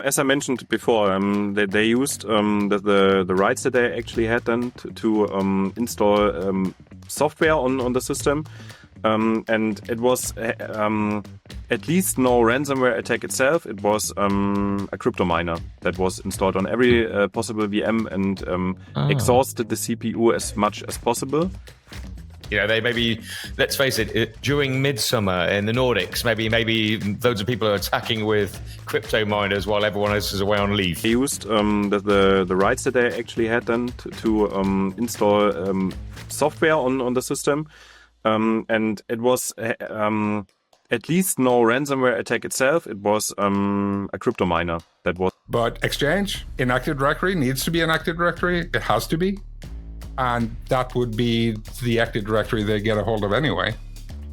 As I mentioned before, they used the rights that they actually had then to install software on the system. And it was at least no ransomware attack itself. It was a crypto miner that was installed on every possible VM and exhausted the CPU as much as possible. You know, they maybe, let's face it, during midsummer in the Nordics, maybe loads of people are attacking with crypto miners while everyone else is away on leave. They used the rights that they actually had then to install software on the system. And it was at least no ransomware attack itself. It was a crypto miner that was. But Exchange in Active Directory needs to be an Active Directory. It has to be. And that would be the Active Directory they get a hold of anyway.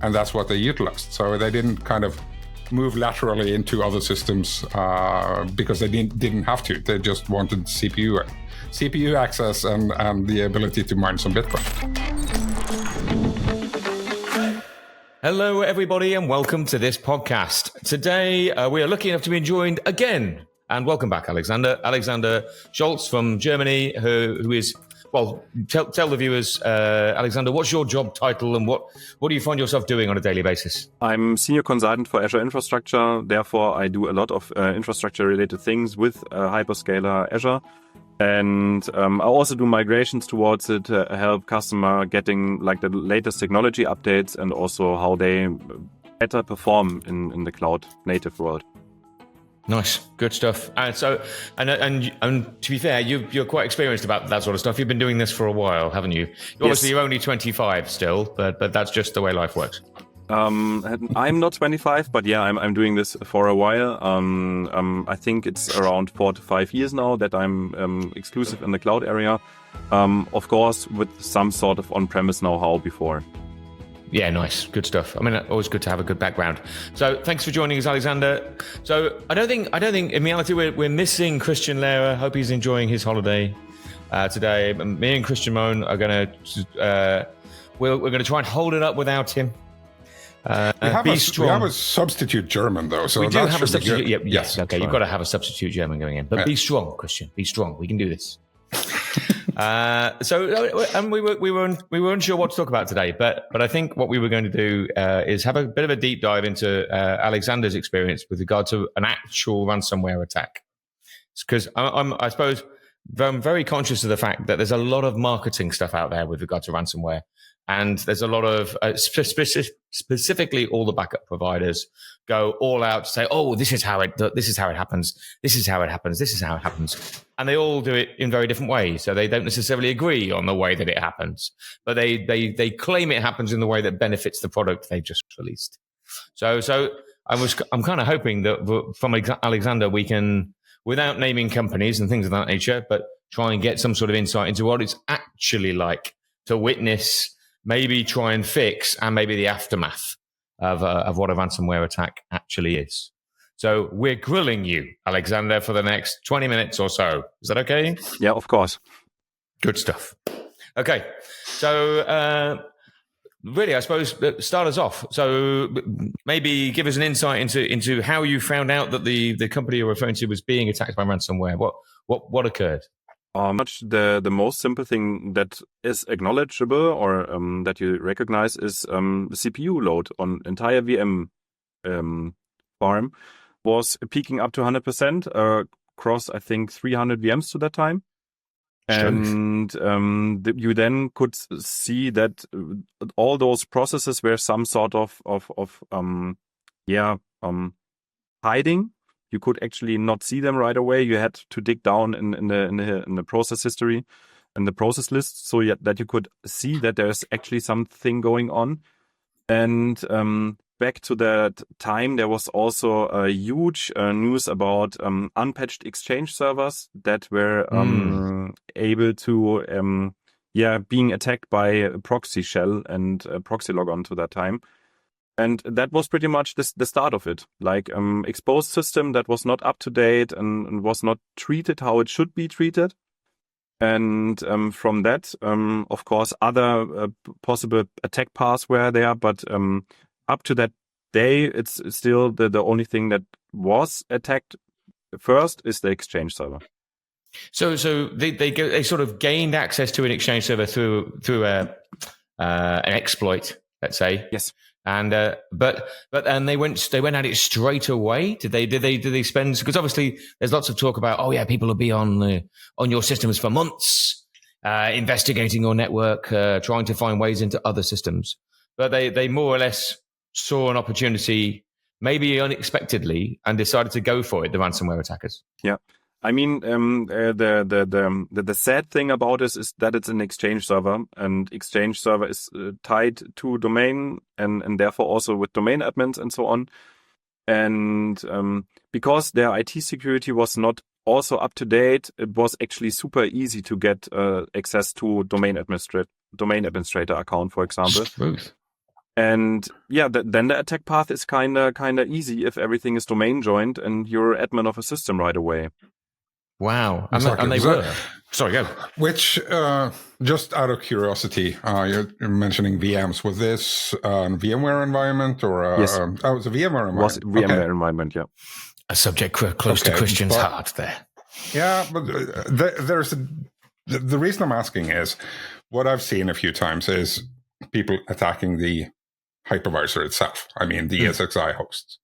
And that's what they utilized. So they didn't kind of move laterally into other systems because they didn't have to. They just wanted CPU access and the ability to mine some Bitcoin. Hello, everybody, and welcome to this podcast. Today, we are lucky enough to be joined again. And welcome back, Alexander. Alexander Scholz from Germany, who is... Well, tell the viewers, Alexander, what's your job title and what do you find yourself doing on a daily basis? I'm senior consultant for Azure infrastructure. Therefore, I do a lot of infrastructure-related things with hyperscaler Azure. And I also do migrations towards it, help customer getting like the latest technology updates and also how they better perform in the cloud native world. Nice, good stuff. And so, and to be fair, you're quite experienced about that sort of stuff. You've been doing this for a while, haven't you? Obviously, you're only 25 still, but that's just the way life works. I'm not 25, but yeah, I'm doing this for a while. I think it's around 4 to 5 years now that I'm exclusive in the cloud area. Of course, with some sort of on-premise know-how before. Yeah, nice. Good stuff. I mean, always good to have a good background. So thanks for joining us, Alexander. So I don't think in reality we're missing Christian Lehrer. Hope he's enjoying his holiday today. Me and Christian Mohn are going to, we're going to try and hold it up without him. We have a substitute German, though. So we do have a substitute. Yep. Yes. Okay. You've got to have a substitute German going in. But be strong, Christian. Be strong. We can do this. And we were unsure what to talk about today, but I think what we were going to do is have a bit of a deep dive into Alexander's experience with regard to an actual ransomware attack. Because I suppose I'm very conscious of the fact that there's a lot of marketing stuff out there with regard to ransomware. And there's a lot of, specifically all the backup providers go all out to say, oh, this is how it happens. This is how it happens. This is how it happens. And they all do it in very different ways. So they don't necessarily agree on the way that it happens, but they claim it happens in the way that benefits the product they've just released. So I'm kind of hoping that from Alexander, we can, without naming companies and things of that nature, but try and get some sort of insight into what it's actually like to witness, maybe try and fix, and maybe the aftermath of what a ransomware attack actually is. So we're grilling you, Alexander, for the next 20 minutes or so. Is that okay? Yeah, of course. Good stuff. Okay. So really, I suppose, start us off. So maybe give us an insight into how you found out that the company you're referring to was being attacked by ransomware. What occurred? Much the most simple thing that is acknowledgeable or that you recognize is CPU load on entire VM farm was peaking up to 100% across, I think, 300 VMs to that time. And you then could see that all those processes were some sort of hiding. You could actually not see them right away. You had to dig down in the process history and the process list so that you could see that there's actually something going on. And back to that time, there was also a huge news about unpatched Exchange servers that were able to being attacked by a proxy shell and a proxy logon to that time. And that was pretty much the start of it, like exposed system that was not up to date and was not treated how it should be treated. And from that, of course, other possible attack paths were there, but up to that day, it's still the only thing that was attacked first is the Exchange server. So they sort of gained access to an Exchange server through an exploit, let's say. Yes. And but they went at it straight away. Did they spend, because obviously there's lots of talk about, people will be on your systems for months, investigating your network, trying to find ways into other systems. But they more or less saw an opportunity, maybe unexpectedly, and decided to go for it, the ransomware attackers. Yeah. I mean, the sad thing about this is that it's an Exchange server, and Exchange server is tied to domain and therefore also with domain admins and so on. And because their IT security was not also up to date, it was actually super easy to get access to domain administrator account, for example. Smooth. And then the attack path is kinda easy if everything is domain joined and you're admin of a system right away. Wow. Exactly. And they were. Sorry, go. Which, just out of curiosity, you're mentioning VMs. Was this a VMware environment or Yes. it was a VMware environment? Was VMware environment, yeah. A subject close to Christian's heart there. Yeah, but the reason I'm asking is what I've seen a few times is people attacking the hypervisor itself. I mean, the ESXi hosts.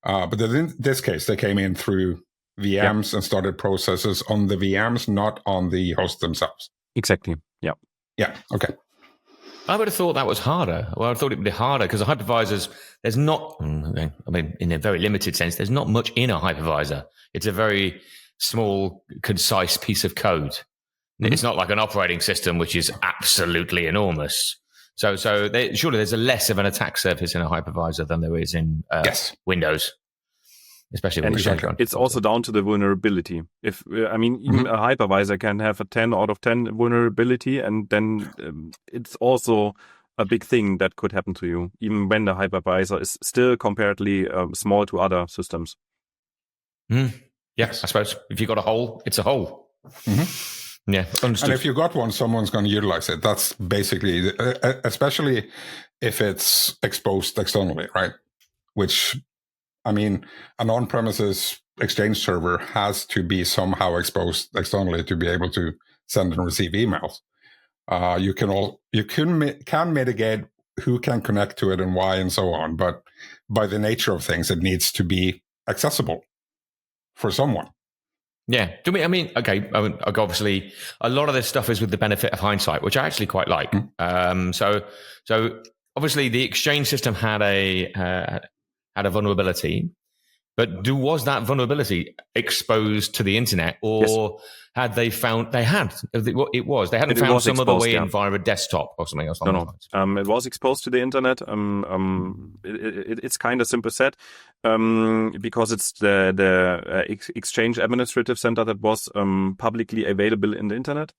But in this case, they came in through VMs and started processes on the VMs, not on the hosts themselves. Exactly. Yeah. Yeah. Okay. I would have thought that was harder. Well, I thought it would be harder because the hypervisors, there's not, I mean, in a very limited sense, there's not much in a hypervisor. It's a very small, concise piece of code. Mm-hmm. It's not like an operating system, which is absolutely enormous. So surely there's a less of an attack surface in a hypervisor than there is in Windows. Especially when it's also down to the vulnerability. If even a hypervisor can have a 10 out of 10 vulnerability, and then it's also a big thing that could happen to you, even when the hypervisor is still comparatively small to other systems. Yeah, I suppose if you got a hole, it's a hole. Mm-hmm. Yeah, understood. And if you got one, someone's going to utilize it. That's basically, especially if it's exposed externally, right? Which, I mean, an on-premises Exchange server has to be somehow exposed externally to be able to send and receive emails. You can mitigate who can connect to it and why and so on, but by the nature of things, it needs to be accessible for someone. Yeah. Obviously, a lot of this stuff is with the benefit of hindsight, which I actually quite like. So obviously, the Exchange system had a vulnerability, but was that vulnerability exposed to the internet, or had they found they hadn't found some other way in via a desktop or something else? No. It was exposed to the internet. It's kind of simple said, because it's the Exchange Administrative Center that was publicly available in the internet.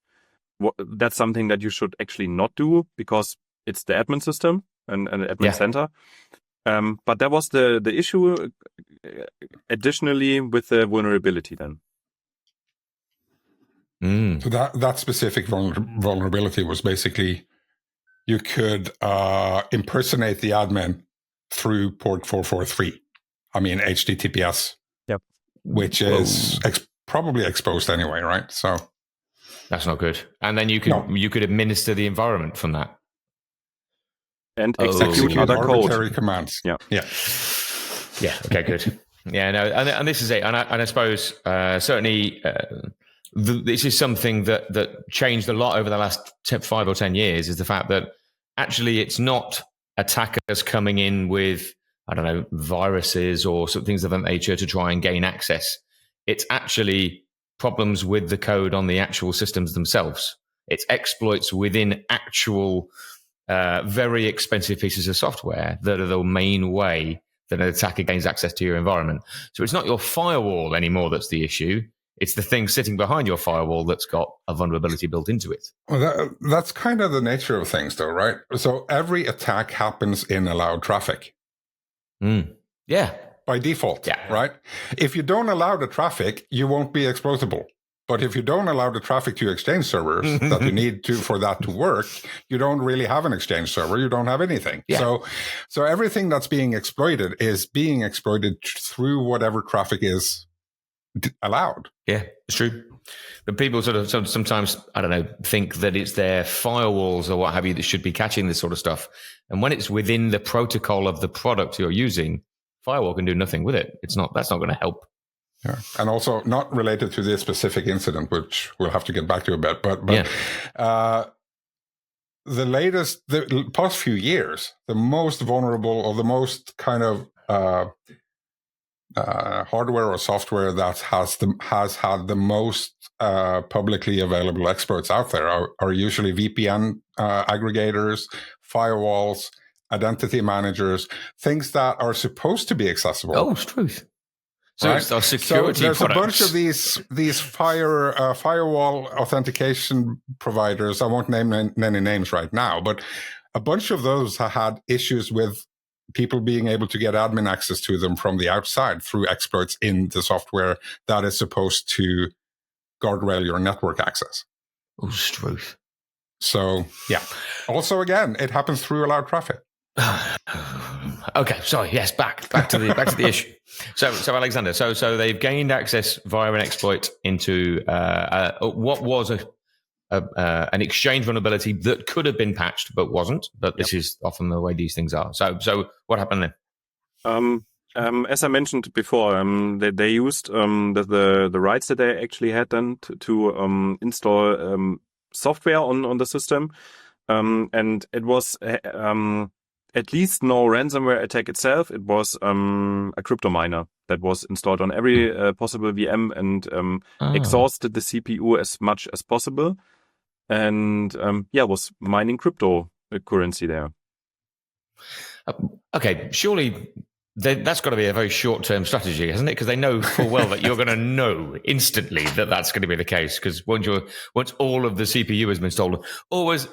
That's something that you should actually not do because it's the admin system and the admin center. But that was the issue additionally with the vulnerability then. So that specific vulnerability was basically you could impersonate the admin through port 443. I mean, HTTPS. Yep. Which is probably exposed anyway, right? So that's not good. And then you could administer the environment from that. And execute other arbitrary code commands. Yeah. Okay, good. Yeah, no, and this is it. And I suppose certainly this is something that changed a lot over the last 5 or 10 years. Is the fact that actually it's not attackers coming in with viruses or some things of that nature to try and gain access. It's actually problems with the code on the actual systems themselves. It's exploits within actual very expensive pieces of software that are the main way that an attacker gains access to your environment. So it's not your firewall anymore that's the issue. It's the thing sitting behind your firewall that's got a vulnerability built into it. Well, that's kind of the nature of things, though, right? So every attack happens in allowed traffic. Yeah. By default, right? If you don't allow the traffic, you won't be exposable. But if you don't allow the traffic to Exchange servers that you need to for that to work, you don't really have an Exchange server. You don't have anything. Yeah. So everything that's being exploited is being exploited through whatever traffic is allowed. Yeah, it's true. But people sort of sometimes, I don't know, think that it's their firewalls or what have you that should be catching this sort of stuff. And when it's within the protocol of the product you're using, firewall can do nothing with it. That's not going to help. Yeah. And also not related to this specific incident, which we'll have to get back to a bit. But the past few years, the most vulnerable or the most kind of hardware or software that has had the most publicly available exploits out there are usually VPN aggregators, firewalls, identity managers, things that are supposed to be accessible. Oh, it's truth. So right? It's our security there's products. A bunch of these firewall authentication providers. I won't name any names right now, but a bunch of those have had issues with people being able to get admin access to them from the outside through exploits in the software that is supposed to guardrail your network access. Oh, it's truth. So, yeah. Also, again, it happens through allowed traffic. Okay, sorry. Yes, back to the issue. So Alexander, so they've gained access via an exploit into what was an Exchange vulnerability that could have been patched but wasn't. But this is often the way these things are. So what happened then? As I mentioned before, they used the rights that they actually had then to install software on the system, and it was at least no ransomware attack itself. It was a crypto miner that was installed on every possible VM and exhausted the CPU as much as possible, and was mining cryptocurrency there. Okay, surely that's got to be a very short-term strategy, hasn't it? Because they know full well that you're going to know instantly that that's going to be the case. Because once all of the CPU has been stolen, there's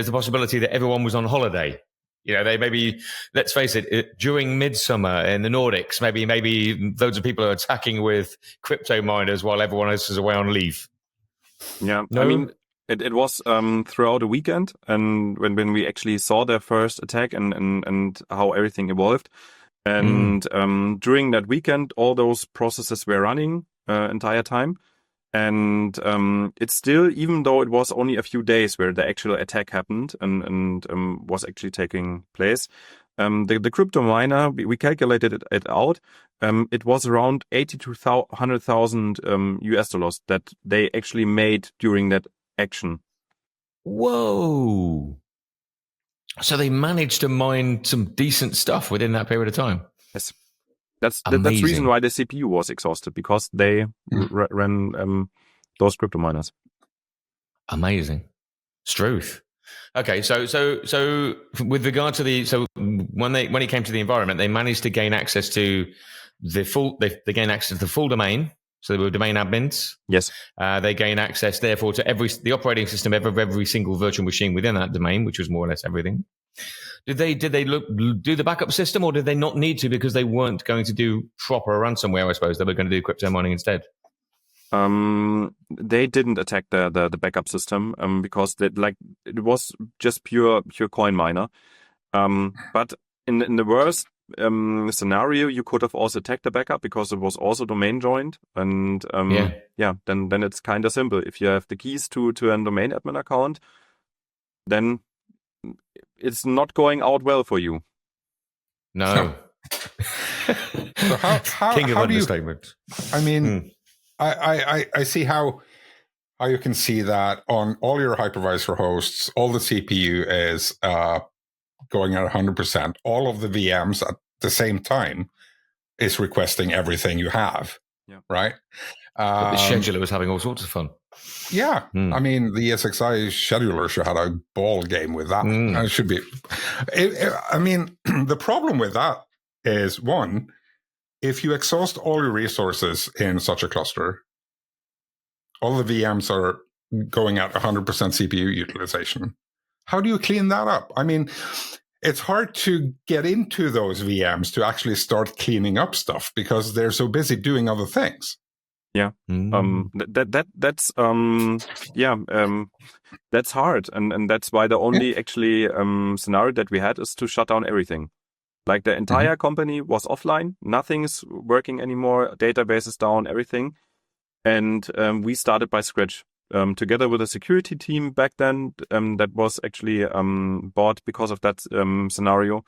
the possibility that everyone was on holiday. You know, they maybe, let's face it, during midsummer in the Nordics, maybe loads of people are attacking with crypto miners while everyone else is away on leave. Yeah, no? I mean, it was throughout the weekend, and when we actually saw their first attack and how everything evolved. And during that weekend, all those processes were running entire time. And it's still, even though it was only a few days where the actual attack happened and was actually taking place, the crypto miner, we calculated it out. It was around 80 to 100,000 US dollars that they actually made during that action. Whoa! So they managed to mine some decent stuff within that period of time. Yes. That's the reason why the CPU was exhausted, because they ran those crypto miners. Amazing. It's truth. Okay, so with regard to when it came to the environment, they managed to gain access to the full. They gained access to the full domain. So they were domain admins. Yes. They gain access, therefore, to the operating system of every single virtual machine within that domain, which was more or less everything. Did they do the backup system, or did they not need to because they weren't going to do proper ransomware? I suppose they were going to do crypto mining instead. They didn't attack the backup system because it was just pure coin miner. But in the worst scenario, you could have also attacked the backup because it was also domain joined, and then it's kind of simple. If you have the keys to a domain admin account, then it's not going out well for you. No. So how King of how do you? understatement. I mean, I see how you can see that on all your hypervisor hosts, all the CPU is going at 100%. All of the VMs at the same time is requesting everything you have. Yeah. Right. But the scheduler was having all sorts of fun. Yeah. I mean, the ESXi scheduler should have had a ball game with that. It should be. I mean, the problem with that is, one, if you exhaust all your resources in such a cluster, all the VMs are going at 100% CPU utilization. How do you clean that up? I mean, it's hard to get into those VMs to actually start cleaning up stuff because they're so busy doing other things. Yeah. That's hard, and that's why the only actually scenario that we had is to shut down everything. Like the entire company was offline. Nothing's working anymore. Database is down, everything. And we started by scratch. Together with a security team back then that was actually bought because of that scenario.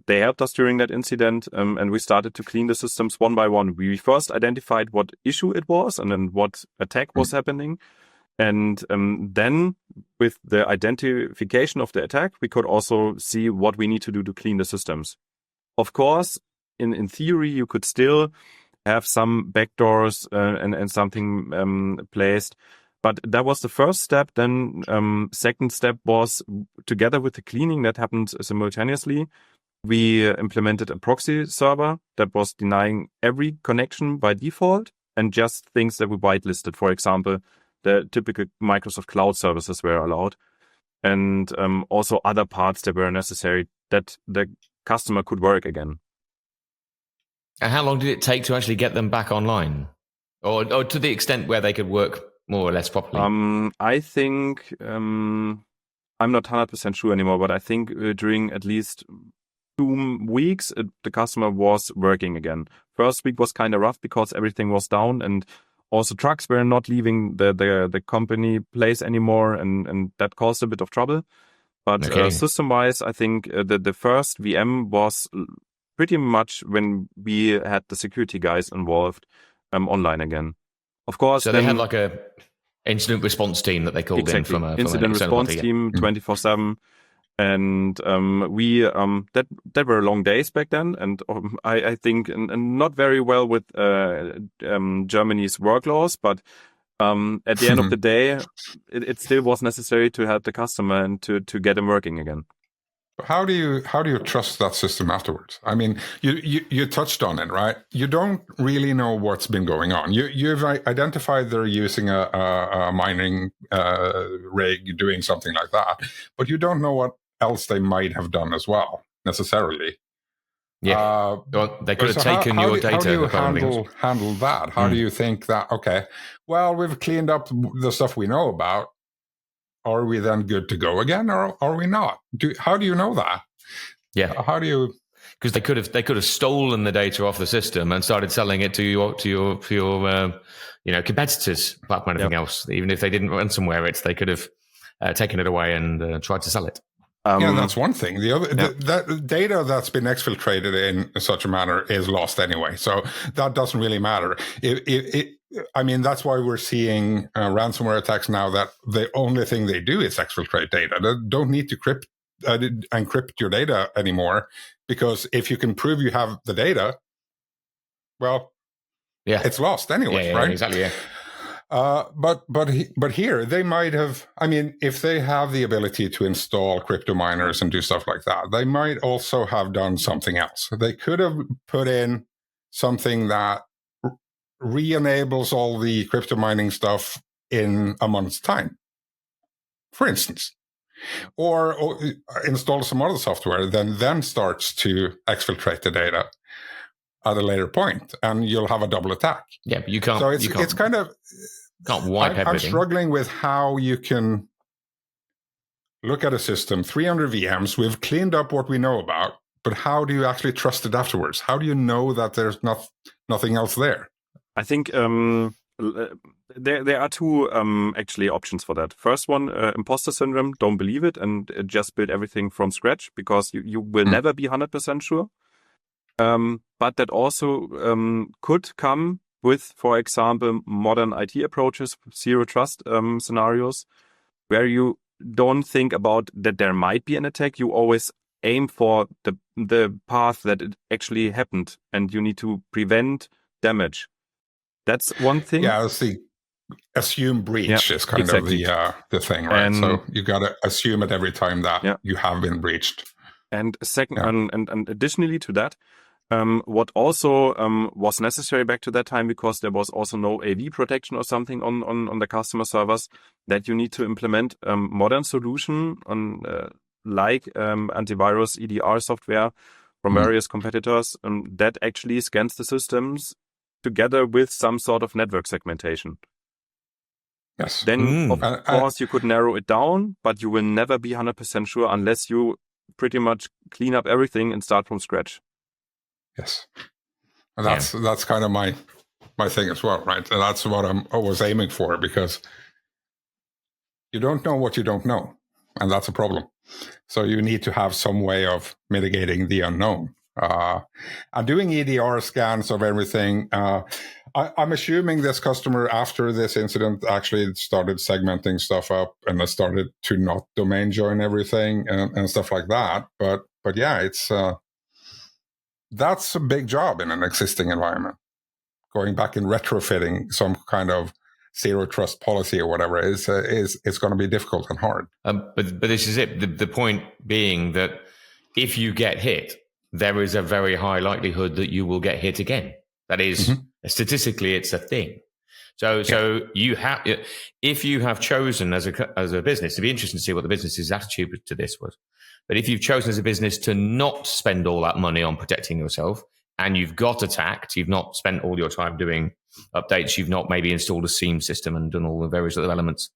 They helped us during that incident, and we started to clean the systems one by one. We first identified what issue it was and then what attack was happening. And then with the identification of the attack, we could also see what we need to do to clean the systems. Of course, in theory, you could still have some backdoors and something placed. But that was the first step. Then second step was, together with the cleaning that happened simultaneously, we implemented a proxy server that was denying every connection by default and just things that we whitelisted. For example, the typical Microsoft Cloud services were allowed, and also other parts that were necessary that the customer could work again. And how long did it take to actually get them back online? Or to the extent where they could work more or less properly? I think, I'm not 100% sure anymore, but I think during at least 2 weeks, the customer was working again. First week was kind of rough because everything was down, and also trucks were not leaving the company place anymore, and that caused a bit of trouble. But system-wise, I think the first VM was pretty much when we had the security guys involved online again. Of course, so they had like a incident response team that they called in from an incident response team 24/7, and we that were long days back then, and I think and not very well with Germany's work laws, but at the end of the day, it still was necessary to help the customer and to get him working again. How do you trust that system afterwards? I mean, you touched on it, right? You don't really know what's been going on. You've identified they're using a mining rig, doing something like that, but you don't know what else they might have done as well, necessarily. Yeah, they could have taken your data. How do you handle that? How do you think that, okay, well, we've cleaned up the stuff we know about. Are we then good to go again, or are we not? How do you know that? Yeah, how do you? Because they could have stolen the data off the system and started selling it to your competitors, apart from anything else. Even if they didn't ransomware it, they could have taken it away and tried to sell it. Yeah, that's one thing. The other, the data that's been exfiltrated in such a manner is lost anyway, so that doesn't really matter. I mean, that's why we're seeing ransomware attacks now that the only thing they do is exfiltrate data. They don't need to encrypt your data anymore, because if you can prove you have the data, well, it's lost anyway, right? Exactly, yeah. But here they might have. I mean, if they have the ability to install crypto miners and do stuff like that, they might also have done something else. They could have put in something that re-enables all the crypto mining stuff in a month's time, for instance, or install some other software then starts to exfiltrate the data at a later point, and you'll have a double attack. Yeah, but you can't. So it's kind of. Can't wipe everything. I'm struggling with how you can look at a system, 300 VMs, we've cleaned up what we know about, but how do you actually trust it afterwards? How do you know that there's nothing else there? I think there are two actually options for that. First one, imposter syndrome, don't believe it and just build everything from scratch, because you will never be 100% sure. But that also could come with, for example, modern IT approaches, zero trust scenarios, where you don't think about that there might be an attack. You always aim for the path that it actually happened, and you need to prevent damage. That's one thing. Yeah, it's the assume breach is kind of the thing, right? And so you got to assume it every time that you have been breached. And second, and additionally to that, what also was necessary back to that time, because there was also no AV protection or something on the customer servers, that you need to implement modern solution on like antivirus EDR software from various competitors that actually scans the systems together with some sort of network segmentation. Yes. Then, of course, you could narrow it down, but you will never be 100% sure unless you pretty much clean up everything and start from scratch. Yes. And that's kind of my thing as well, right? And that's what I'm always aiming for, because you don't know what you don't know. And that's a problem. So you need to have some way of mitigating the unknown. And doing EDR scans of everything. I'm assuming this customer, after this incident, actually started segmenting stuff up and started to not domain join everything and stuff like that. But yeah, it's that's a big job in an existing environment. Going back and retrofitting some kind of zero trust policy or whatever is going to be difficult and hard. But this is it. The point being that if you get hit, there is a very high likelihood that you will get hit again. That is, statistically, it's a thing. So you have, if you have chosen as a business, it'd be interesting to see what the business's attitude to this was. But if you've chosen as a business to not spend all that money on protecting yourself, and you've got attacked, you've not spent all your time doing updates, you've not maybe installed a SIEM system and done all the various other elements,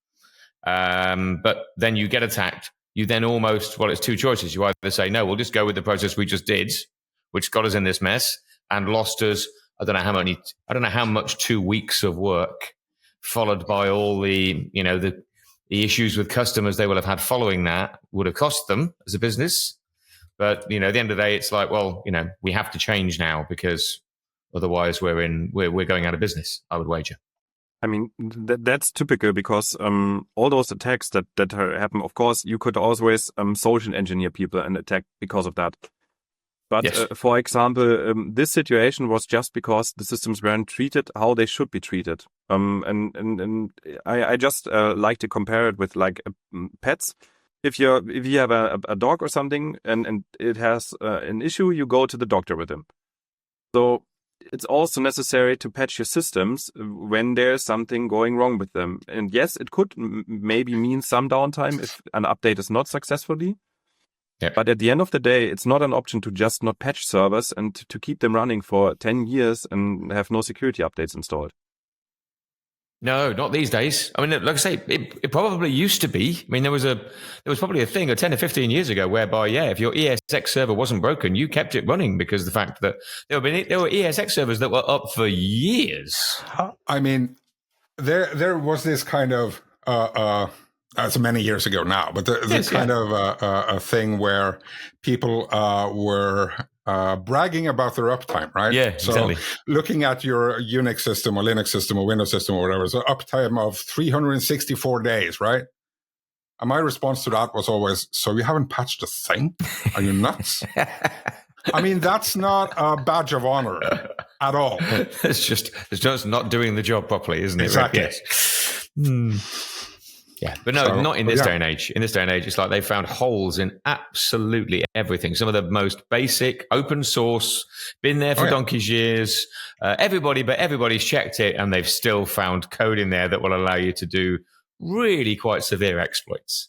but then you get attacked, you then almost, it's two choices. You either say, no, we'll just go with the process we just did, which got us in this mess and lost us, I don't know how much 2 weeks of work, followed by all the issues with customers they will have had following that would have cost them as a business. But, at the end of the day, it's like, we have to change now, because otherwise we're going out of business, I would wager. I mean, that's typical, because all those attacks that happen, of course, you could always social engineer people and attack because of that. But yes. For example, this situation was just because the systems weren't treated how they should be treated. And I just like to compare it with like pets. If you have a dog or something and it has an issue, you go to the doctor with him. So it's also necessary to patch your systems when there's something going wrong with them. And yes, it could maybe mean some downtime if an update is not successfully. Yep. But at the end of the day, it's not an option to just not patch servers and to keep them running for 10 years and have no security updates installed. No, not these days. I mean, like I say, it probably used to be. I mean, there was probably a thing 10 or 15 years ago whereby, if your ESX server wasn't broken, you kept it running, because the fact that there were ESX servers that were up for years. I mean, there was this kind of it's many years ago now, but the kind of a thing where people were bragging about their uptime, right? Yeah, exactly. So looking at your Unix system or Linux system or Windows system or whatever, so uptime of 364 days, right? And my response to that was always, so you haven't patched a thing? Are you nuts? I mean, that's not a badge of honor at all. It's just not doing the job properly, isn't it? Exactly. Right? Yes. Yeah, but no, not in this day and age. In this day and age, it's like they found holes in absolutely everything. Some of the most basic, open source, been there for donkey's years. Everybody's checked it, and they've still found code in there that will allow you to do really quite severe exploits.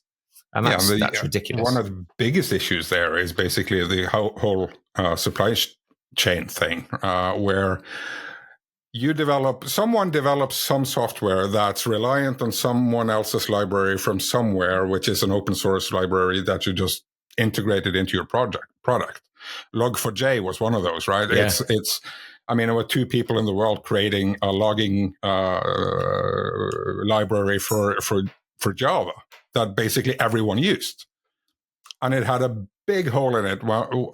And that's ridiculous. One of the biggest issues there is basically the whole supply chain thing, where someone develops some software that's reliant on someone else's library from somewhere, which is an open source library that you just integrated into your product. Log4j was one of those, right? Yeah. There were two people in the world creating a logging library for Java that basically everyone used. And it had a big hole in it.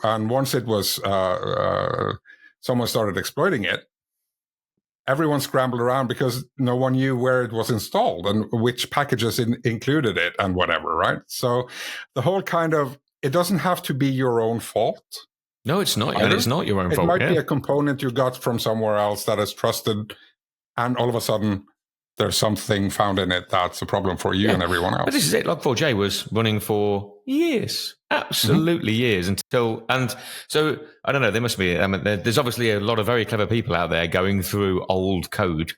And once it was, someone started exploiting it, everyone scrambled around because no one knew where it was installed and which packages included it and whatever, right? So the whole it doesn't have to be your own fault. No, it's not. And it's not your own fault. It might be a component you got from somewhere else that is trusted, and all of a sudden there's something found in it that's a problem for you and everyone else. But this is it. Log4j was running for years, absolutely years, and so I don't know. There must be. There's obviously a lot of very clever people out there going through old code.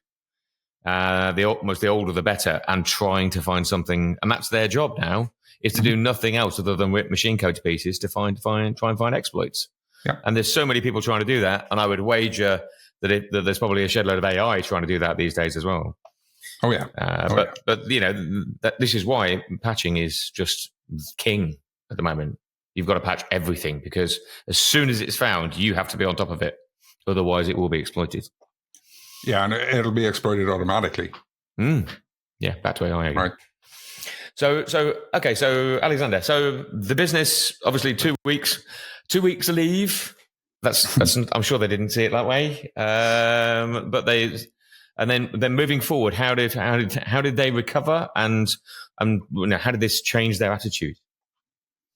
The older the better, and trying to find something, and that's their job now, is to do nothing else other than rip machine code to pieces to try and find exploits. Yeah. And there's so many people trying to do that, and I would wager that there's probably a shed load of AI trying to do that these days as well. Oh yeah. But this is why patching is just king at the moment. You've got to patch everything, because as soon as it's found, you have to be on top of it. Otherwise, it will be exploited. Yeah, and it'll be exploited automatically. Yeah, back to AI again. Right. So Alexander, so the business, obviously 2 weeks leave. That's I'm sure they didn't see it that way. But then moving forward, how did they recover, and how did this change their attitude?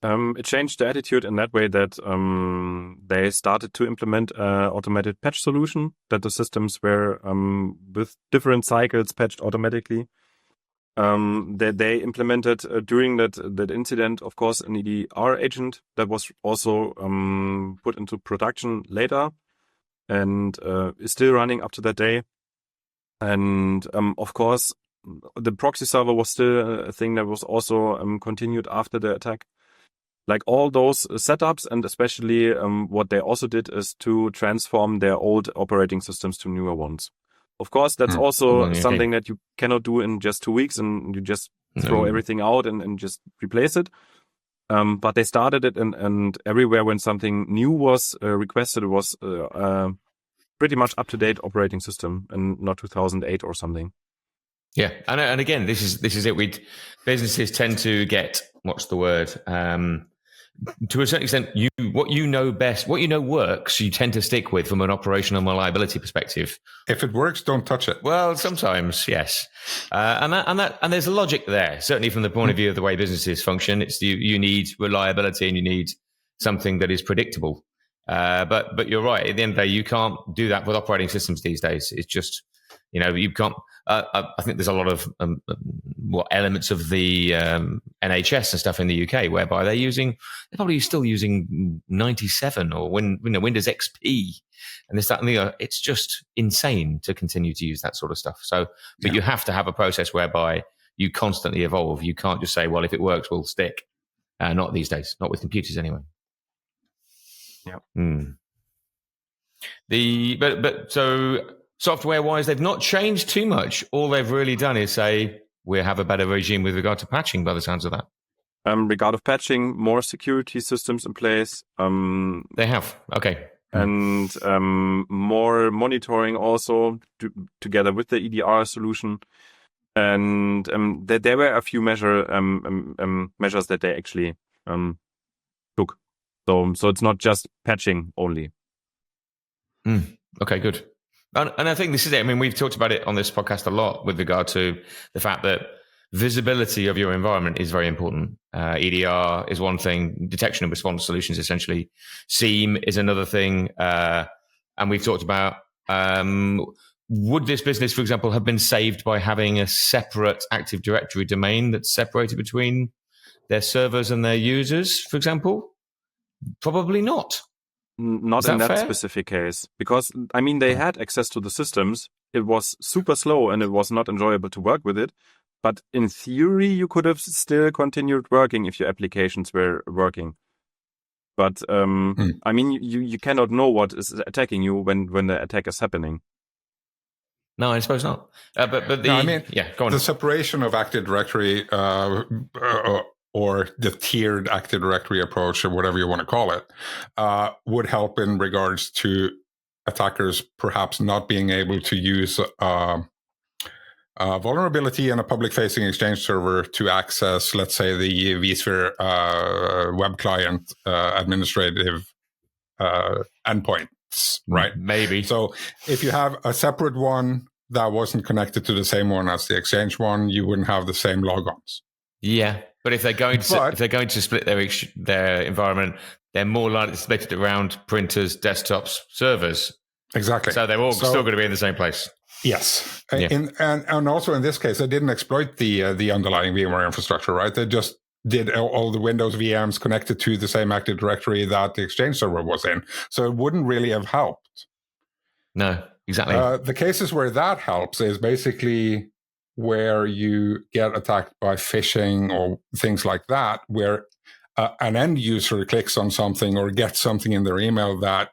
It changed the attitude in that way that they started to implement an automated patch solution, that the systems were with different cycles patched automatically. That they implemented during that incident, of course, an EDR agent that was also put into production later and is still running up to that day. And of course, the proxy server was still a thing that was also continued after the attack. Like all those setups, and especially what they also did is to transform their old operating systems to newer ones. Of course, that's also something that you cannot do in just 2 weeks, and you just throw everything out and just replace it. But they started it, and everywhere when something new was requested, it was pretty much up-to-date operating system, and not 2008 or something. Yeah, and again, this is it. Businesses tend to get, what's the word? To a certain extent, what you know best, what you know works, you tend to stick with from an operational reliability perspective. If it works, don't touch it. Well, sometimes, yes, and there's a logic there. Certainly, from the point of view of the way businesses function, it's you need reliability and you need something that is predictable. But you're right. At the end of the day, you can't do that with operating systems these days. It's just, you can't. I think there's a lot of elements of the NHS and stuff in the UK whereby they're probably still using 97 or Windows XP and this, that, and the other. It's just insane to continue to use that sort of stuff. So, but you have to have a process whereby you constantly evolve. You can't just say, well, if it works, we'll stick. Not these days, not with computers anyway. Yeah. So software-wise, they've not changed too much. All they've really done is say, we have a better regime with regard to patching, by the sounds of that. Regard of patching, more security systems in place. They have, okay. And more monitoring also together with the EDR solution. And there were a few measures that they actually took. So it's not just patching only. Okay, good. And I think this is it. I mean, we've talked about it on this podcast a lot with regard to the fact that visibility of your environment is very important. EDR is one thing, detection and response solutions essentially. SIEM is another thing. And we've talked about, would this business, for example, have been saved by having a separate Active Directory domain that's separated between their servers and their users, for example? Probably not. Not in that specific case, because they had access to the systems. It was super slow and it was not enjoyable to work with it. But in theory, you could have still continued working if your applications were working. But you cannot know what is attacking you when the attack is happening. No, I suppose not. Go on. The separation of Active Directory or the tiered Active Directory approach, or whatever you want to call it, would help in regards to attackers perhaps not being able to use vulnerability in a public-facing Exchange server to access, let's say, the vSphere web client administrative endpoints, right? Maybe. So if you have a separate one that wasn't connected to the same one as the Exchange one, you wouldn't have the same logons. Yeah. But if they're going to split their environment, they're more likely to split it around printers, desktops, servers. Exactly. So they're all still going to be in the same place. Yes. Yeah. And also in this case, they didn't exploit the underlying VMware infrastructure, right? They just did all the Windows VMs connected to the same Active Directory that the Exchange server was in. So it wouldn't really have helped. No, exactly. The cases where that helps is basically where you get attacked by phishing or things like that, where an end user clicks on something or gets something in their email that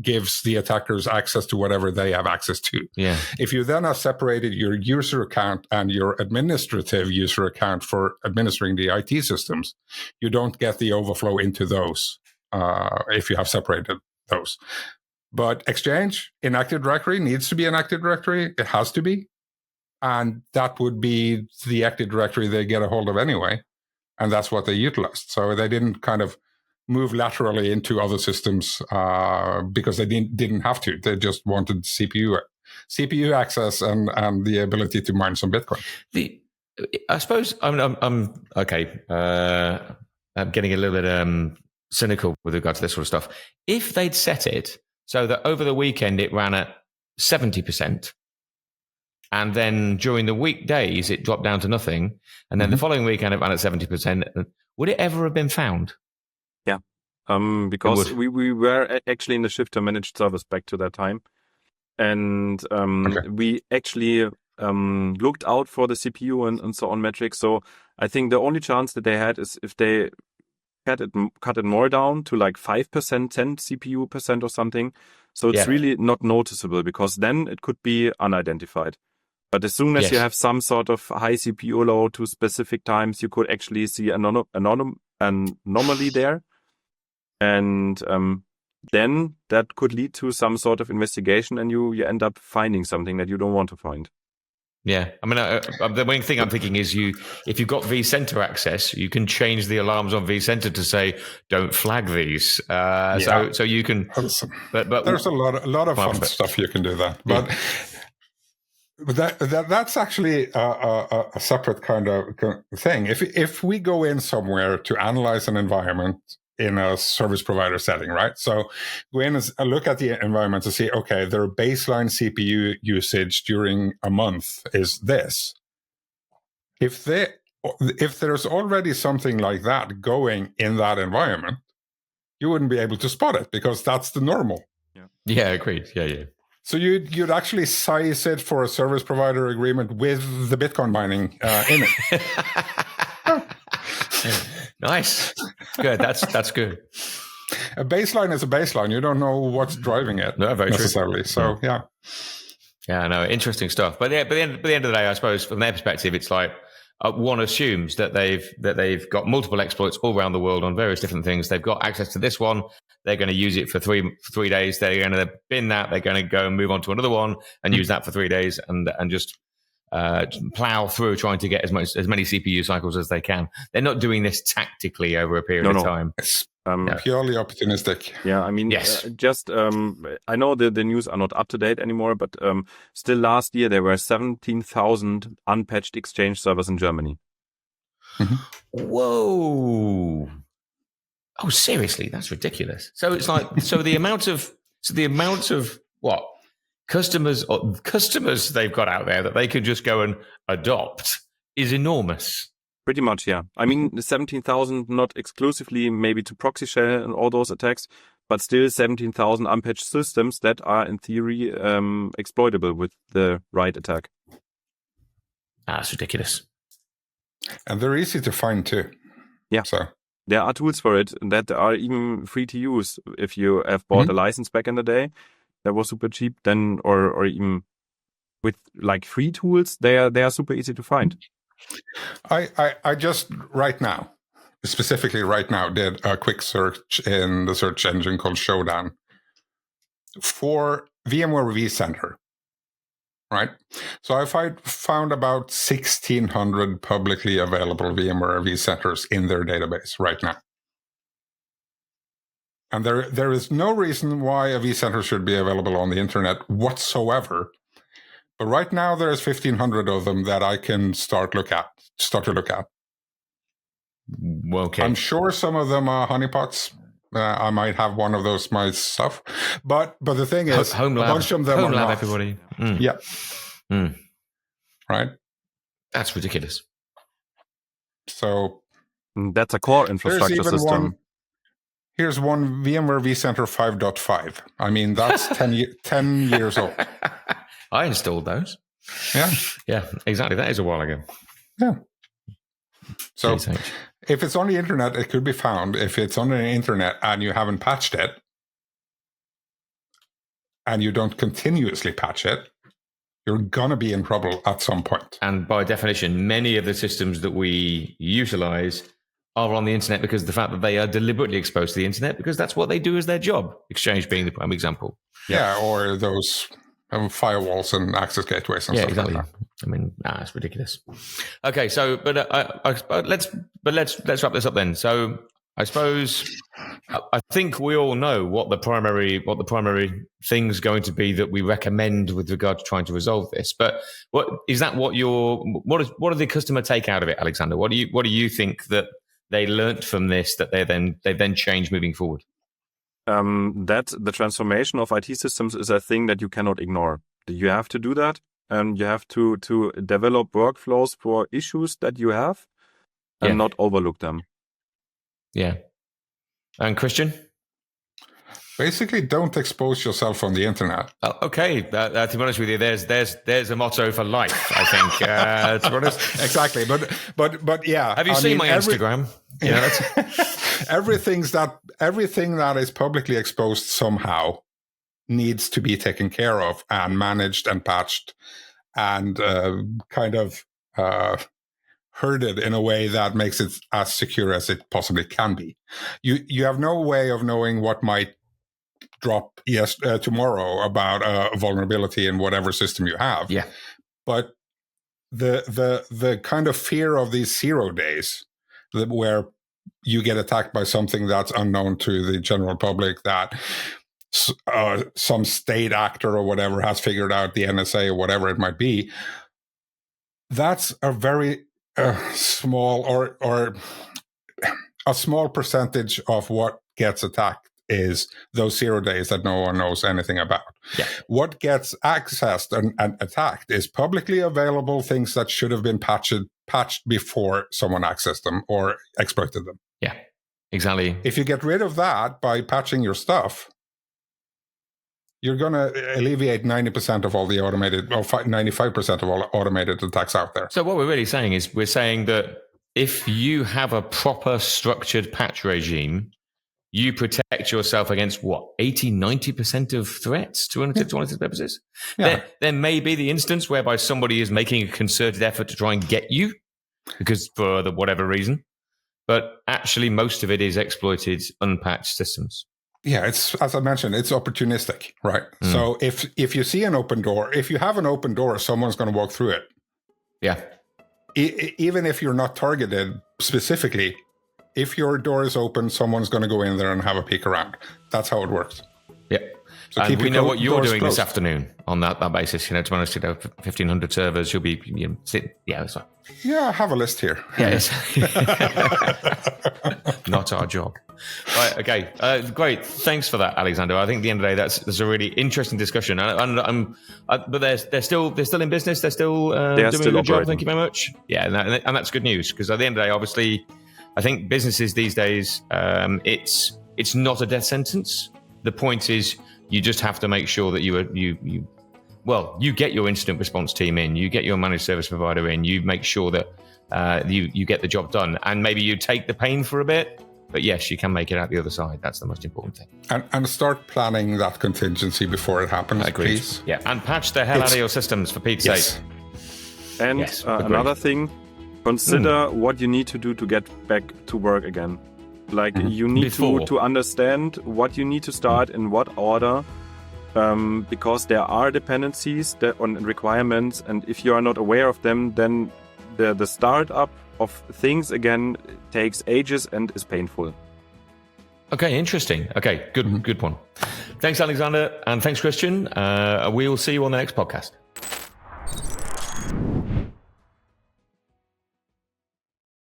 gives the attackers access to whatever they have access to. Yeah. If you then have separated your user account and your administrative user account for administering the IT systems, you don't get the overflow into those if you have separated those. But Exchange in Active Directory needs to be an Active Directory. It has to be. And that would be the Active Directory they get a hold of anyway. And that's what they utilized. So they didn't kind of move laterally into other systems because they didn't have to. They just wanted CPU access and the ability to mine some Bitcoin. I suppose I'm okay. I'm getting a little bit cynical with regard to this sort of stuff. If they'd set it so that over the weekend it ran at 70%, and then during the weekdays it dropped down to nothing, and then the following weekend it ran at 70%, would it ever have been found? Yeah, because we were actually in the shift to managed service back to that time, and we actually looked out for the CPU and so on metrics. So I think the only chance that they had is if they cut it more down to like 5%, 10 CPU percent or something. So it's really not noticeable, because then it could be unidentified. But as soon as you have some sort of high CPU load to specific times, you could actually see an anomaly there. And then that could lead to some sort of investigation, and you end up finding something that you don't want to find. Yeah, I mean, the main thing I'm thinking is if you've got vCenter access, you can change the alarms on vCenter to say, don't flag these. So you can, but there's a lot of fun stuff you can do that. But that's actually a separate kind of thing. If we go in somewhere to analyze an environment in a service provider setting, right? So go in and look at the environment to see, okay, their baseline CPU usage during a month is this. If there's already something like that going in that environment, you wouldn't be able to spot it, because that's the normal. Yeah, agreed. Yeah. So you'd actually size it for a service provider agreement with the Bitcoin mining in it. Nice. Good. That's good. A baseline is a baseline. You don't know what's driving it necessarily. True. So yeah. Yeah, no, interesting stuff. But at the end of the day, I suppose from their perspective, it's like one assumes that they've got multiple exploits all around the world on various different things. They've got access to this one. They're going to use it for three days. They're going to bin that. They're going to go and move on to another one and use that for 3 days and just plow through trying to get as many CPU cycles as they can. They're not doing this tactically over a period of time. It's purely opportunistic. Yeah, I mean, I know the news are not up to date anymore, but still last year there were 17,000 unpatched Exchange servers in Germany. Whoa. Oh, seriously? That's ridiculous. So it's like, the amount of what? Customers they've got out there that they could just go and adopt is enormous. Pretty much, yeah. I mean, the 17,000 not exclusively maybe to proxy shell and all those attacks, but still 17,000 unpatched systems that are in theory exploitable with the right attack. That's ridiculous. And they're easy to find too. Yeah. So there are tools for it that are even free to use if you have bought a license back in the day. That was super cheap then, or even with like free tools, they are super easy to find. I just specifically right now, did a quick search in the search engine called Showdown for VMware vCenter. Right, so I found about 1,600 publicly available VMware vCenters in their database right now. And there is no reason why a vCenter should be available on the internet whatsoever. But right now there's 1,500 of them that I can start to look at. Okay. I'm sure some of them are honeypots. I might have one of those myself. But the thing is, a bunch of them are not. Everybody. Yeah. Right? That's ridiculous. So that's a core infrastructure system. Here's one VMware vCenter 5.5. I mean, that's 10 years old. I installed those. Yeah. Yeah, exactly. That is a while ago. Yeah. So if it's on the internet, it could be found. If it's on the internet and you haven't patched it, and you don't continuously patch it, you're going to be in trouble at some point. And by definition, many of the systems that we utilize are on the internet because of the fact that they are deliberately exposed to the internet because that's what they do as their job. Exchange being the prime example. Yeah, or those firewalls and access gateways and stuff exactly. like that. I mean, it's ridiculous. Okay, so let's wrap this up then. So I suppose I think we all know what the primary thing's going to be that we recommend with regard to trying to resolve this. But what are the customer take out of it, Alexander? What do you think that they learnt from this that they then change moving forward? That the transformation of IT systems is a thing that you cannot ignore. You have to do that, and you have to develop workflows for issues that you have and not overlook them. Yeah. And Christian? Basically, don't expose yourself on the internet. Okay, to be honest with you, there's a motto for life, I think. To be honest, exactly. But yeah. Have you seen my Instagram? Everything that is publicly exposed somehow needs to be taken care of and managed and patched and herded in a way that makes it as secure as it possibly can be. You have no way of knowing what might drop tomorrow about a vulnerability in whatever system you have. Yeah. But the kind of fear of these 0 days where you get attacked by something that's unknown to the general public, that some state actor or whatever has figured out, the NSA or whatever it might be, that's a very small or a small percentage of what gets attacked is those 0 days that no one knows anything about. Yeah. What gets accessed and attacked is publicly available things that should have been patched before someone accessed them or exploited them. Yeah, exactly. If you get rid of that by patching your stuff, you're going to alleviate 90% of all the automated, or 95% of all automated attacks out there. So what we're really saying is we're saying that if you have a proper structured patch regime, you protect yourself against 80, 90% of threats to unwanted purposes. Yeah. There may be the instance whereby somebody is making a concerted effort to try and get you because for whatever reason, but actually most of it is exploited unpatched systems. Yeah, it's, as I mentioned, it's opportunistic, right? So if you see an open door, if you have an open door, someone's going to walk through it. Yeah. Even if you're not targeted specifically, if your door is open, someone's going to go in there and have a peek around. That's how it works. Yeah. So and we know what you're doing closed this afternoon on that basis. To be honest, 1,500 servers, you'll be sitting. Yeah, that's right. Yeah, I have a list here. Yes. Not our job. Right. Okay. Great. Thanks for that, Alexander. I think at the end of the day, that's a really interesting discussion. But they're still in business. They're still doing a good job. Thank you very much. Yeah, and that's good news because at the end of the day, obviously, I think businesses these days, it's not a death sentence. The point is, you just have to make sure that you get your incident response team in, you get your managed service provider in, you make sure that you get the job done, and maybe you take the pain for a bit. But yes, you can make it out the other side. That's the most important thing. And start planning that contingency before it happens, please. Yeah, and patch the hell out of your systems for Pete's sake. And another thing, consider what you need to do to get back to work again. Like you need to understand what you need to start in what order, because there are dependencies on requirements, and if you are not aware of them, then the startup of things again takes ages and is painful. Okay, interesting. Okay, good point. Thanks, Alexander, and thanks, Christian. We will see you on the next podcast.